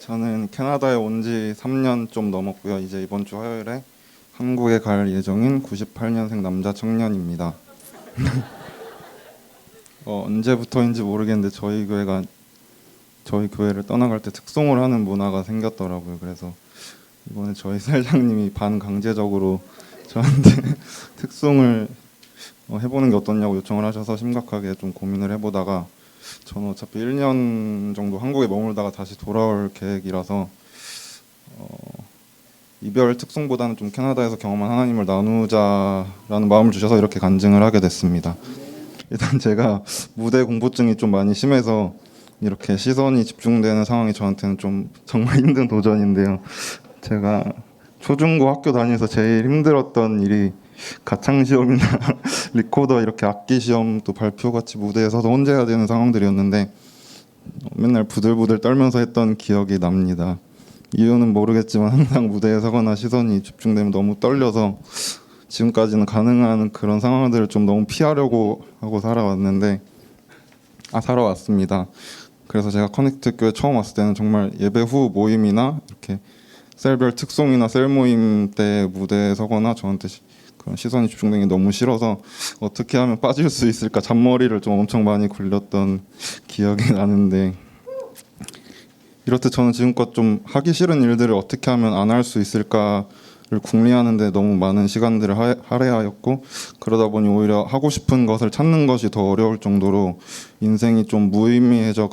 저는 캐나다에 온 지 3년 좀 넘었고요. 이제 이번 주 화요일에 한국에 갈 예정인 98년생 남자 청년입니다. 언제부터인지 모르겠는데 저희 교회를 떠나갈 때 특송을 하는 문화가 생겼더라고요. 그래서 이번에 저희 사장님이 반강제적으로 저한테 특송을 해보는 게 어떻냐고 요청을 하셔서 심각하게 좀 고민을 해보다가 저는 어차피 1년 정도 한국에 머물다가 다시 돌아올 계획이라서 이별 특송보다는 좀 캐나다에서 경험한 하나님을 나누자라는 마음을 주셔서 이렇게 간증을 하게 됐습니다. 일단 제가 무대 공포증이 좀 많이 심해서 이렇게 시선이 집중되는 상황이 저한테는 좀 정말 힘든 도전인데요. 제가 초중고 학교 다니면서 제일 힘들었던 일이 가창 시험이나 리코더 이렇게 악기 시험 또 발표 같이 무대에 서서 혼자 해야 되는 상황들이었는데 맨날 부들부들 떨면서 했던 기억이 납니다. 이유는 모르겠지만 항상 무대에 서거나 시선이 집중되면 너무 떨려서 지금까지는 가능한 그런 상황들을 좀 너무 피하려고 하고 살아왔습니다. 그래서 제가 커넥트 교회 처음 왔을 때는 정말 예배 후 모임이나 이렇게 셀별 특송이나 셀 모임 때 무대에 서거나 저한테 그런 시선이 집중되는 게 너무 싫어서 어떻게 하면 빠질 수 있을까 잔머리를 좀 엄청 많이 굴렸던 기억이 나는데, 이렇듯 저는 지금껏 좀 하기 싫은 일들을 어떻게 하면 안 할 수 있을까를 궁리하는데 너무 많은 시간들을 할애하였고, 그러다 보니 오히려 하고 싶은 것을 찾는 것이 더 어려울 정도로 인생이 좀 무의미해져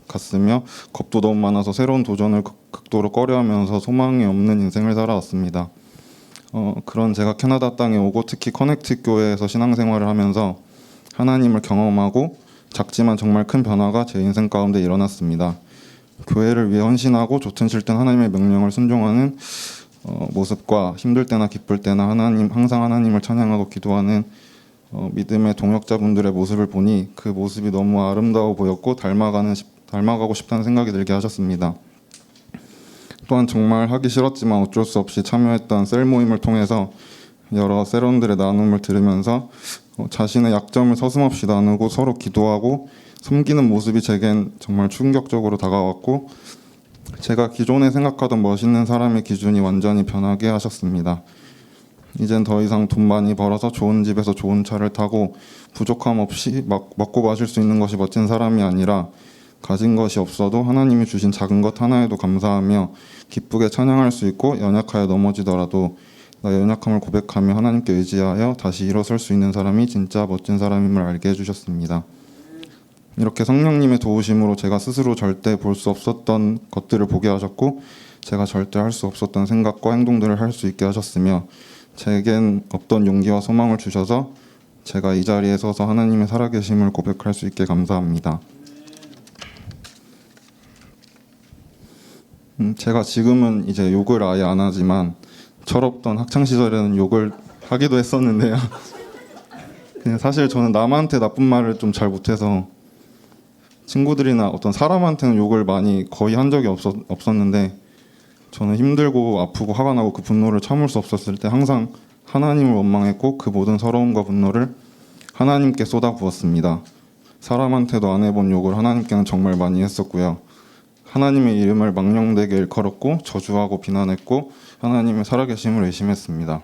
갔으며 겁도 너무 많아서 새로운 도전을 극도로 꺼려하면서 소망이 없는 인생을 살아왔습니다. 그런 제가 캐나다 땅에 오고 특히 커넥트 교회에서 신앙생활을 하면서 하나님을 경험하고 작지만 정말 큰 변화가 제 인생 가운데 일어났습니다. 교회를 위해 헌신하고 좋든 싫든 하나님의 명령을 순종하는 모습과 힘들 때나 기쁠 때나 항상 하나님을 찬양하고 기도하는 믿음의 동역자분들의 모습을 보니 그 모습이 너무 아름다워 보였고 닮아가고 싶다는 생각이 들게 하셨습니다. 또한 정말 하기 싫었지만 어쩔 수 없이 참여했던 셀 모임을 통해서 여러 셀원들의 나눔을 들으면서 자신의 약점을 서슴없이 나누고 서로 기도하고 섬기는 모습이 제겐 정말 충격적으로 다가왔고, 제가 기존에 생각하던 멋있는 사람의 기준이 완전히 변하게 하셨습니다. 이젠 더 이상 돈 많이 벌어서 좋은 집에서 좋은 차를 타고 부족함 없이 먹고 마실 수 있는 것이 멋진 사람이 아니라 가진 것이 없어도 하나님이 주신 작은 것 하나에도 감사하며 기쁘게 찬양할 수 있고, 연약하여 넘어지더라도 나의 연약함을 고백하며 하나님께 의지하여 다시 일어설 수 있는 사람이 진짜 멋진 사람임을 알게 해주셨습니다. 이렇게 성령님의 도우심으로 제가 스스로 절대 볼 수 없었던 것들을 보게 하셨고, 제가 절대 할 수 없었던 생각과 행동들을 할 수 있게 하셨으며, 제겐 없던 용기와 소망을 주셔서 제가 이 자리에 서서 하나님의 살아계심을 고백할 수 있게 감사합니다. 제가 지금은 이제 욕을 아예 안 하지만 철없던 학창 시절에는 욕을 하기도 했었는데요. 그냥 사실 저는 남한테 나쁜 말을 좀 잘 못해서 친구들이나 어떤 사람한테는 욕을 거의 한 적이 없었는데, 저는 힘들고 아프고 화가 나고 그 분노를 참을 수 없었을 때 항상 하나님을 원망했고 그 모든 서러움과 분노를 하나님께 쏟아부었습니다. 사람한테도 안 해본 욕을 하나님께는 정말 많이 했었고요. 하나님의 이름을 망령되게 일컬었고 저주하고 비난했고 하나님의 살아계심을 의심했습니다.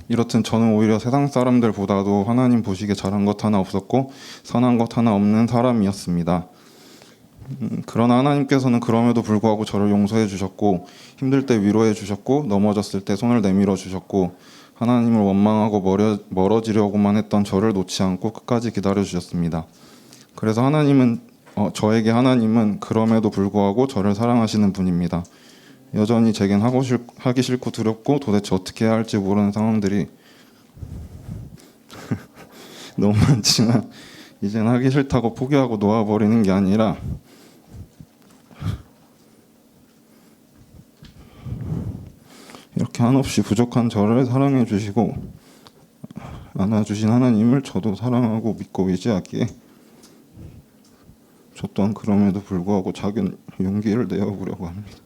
이렇듯 저는 오히려 세상 사람들보다도 하나님 보시기에 잘한 것 하나 없었고 선한 것 하나 없는 사람이었습니다. 그러나 하나님께서는 그럼에도 불구하고 저를 용서해 주셨고, 힘들 때 위로해 주셨고, 넘어졌을 때 손을 내밀어 주셨고, 하나님을 원망하고 멀어지려고만 했던 저를 놓지 않고 끝까지 기다려 주셨습니다. 그래서 저에게 하나님은 그럼에도 불구하고 저를 사랑하시는 분입니다. 여전히 제겐 하기 싫고 두렵고 도대체 어떻게 해야 할지 모르는 상황들이 너무 많지만, 이젠 하기 싫다고 포기하고 놓아버리는 게 아니라 이렇게 한없이 부족한 저를 사랑해 주시고 안아주신 하나님을 저도 사랑하고 믿고 의지하기에 저 또한 그럼에도 불구하고 작은 용기를 내어보려고 합니다.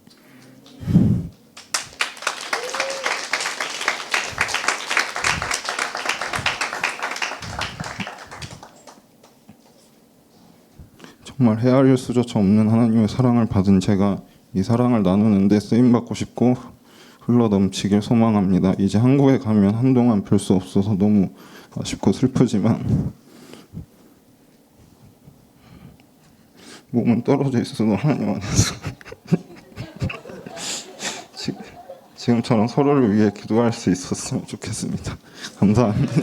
정말 헤아릴 수조차 없는 하나님의 사랑을 받은 제가 이 사랑을 나누는데 쓰임받고 싶고 흘러넘치길 소망합니다. 이제 한국에 가면 한동안 뵐 수 없어서 너무 아쉽고 슬프지만 몸은 떨어져 있어도 하나님 안에서 지금처럼 서로를 위해 기도할 수 있었으면 좋겠습니다. 감사합니다.